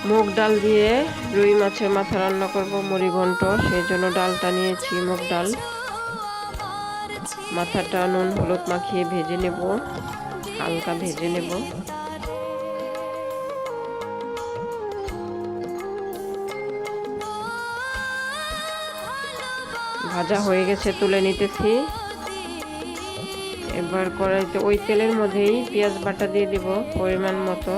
মুগ ডাল দিয়ে রুই মাছের মাথা রান্না করব মুড়িঘণ্ট, সেই জন্য ডালটা নিয়েছি মুগ ডাল। মাথাটা নুন হলুদ মাখিয়ে ভেজে নেব, হালকা ভেজে নেব। ভাজা হয়ে গেছে, তুলে নিতেছি। এবার কড়াইতে ওই তেলের মধ্যেই পেঁয়াজ বাটা দিয়ে দিব পরিমাণ মতো।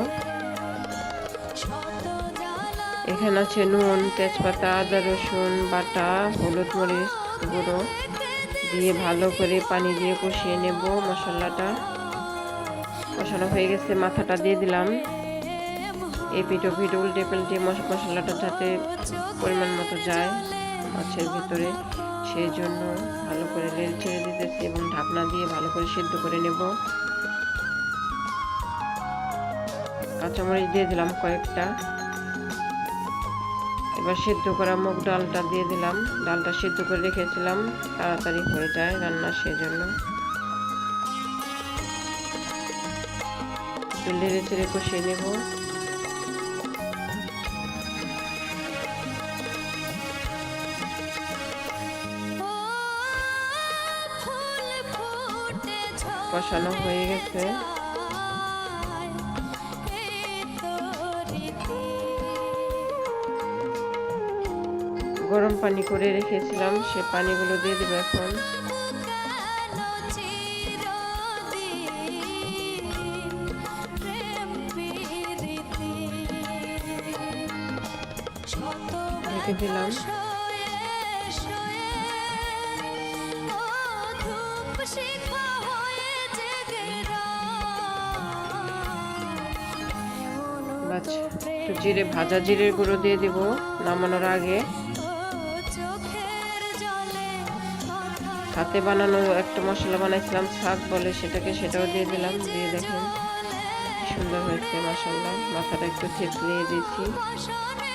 এখানে আছে নুন, তেজপাতা, আদা রসুন বাটা, হলুদ মরিচ গুঁড়ো দিয়ে ভালো করে পানি দিয়ে কষিয়ে নেব। মশলাটা কষানো হয়ে গেছে, মাথাটা দিয়ে দিলাম। এই পিঠো পিঠো উল্টে পাল্টে মশলাটা যাতে পরিমাণ মতো যায় মাছের ভিতরে, সেই জন্য ভালো করে নেড়ে ছেড়ে দিতেছি এবং ঢাকনা দিয়ে ভালো করে সিদ্ধ করে নেব। কাঁচামরিচ দিয়ে দিলাম কয়েকটা। এবার সিদ্ধ করা মুগ ডালটা দিয়ে দিলাম। ডালটা সিদ্ধ করে রেখেছিলাম, তাড়াতাড়ি হয়ে যায় রান্না, সেজন্য নেড়ে চেড়ে কষিয়ে নেব। কষানো হয়ে গেছে। গরম পানি করে রেখেছিলাম, সে পানিগুলো দিয়ে দেবো এখন। ঢেকে দিলাম। একটু জিরে, ভাজা জিরের গুঁড়ো দিয়ে দিব নামানোর আগে। হাতে বানানো একটা মশলা বানাইছিলাম শাক বলে সেটাও দিয়ে দিলাম। দিয়ে দেখেন সুন্দর হয়েছে মাশাআল্লাহ। মাথাটা একটু থেতলিয়ে দিয়েছি।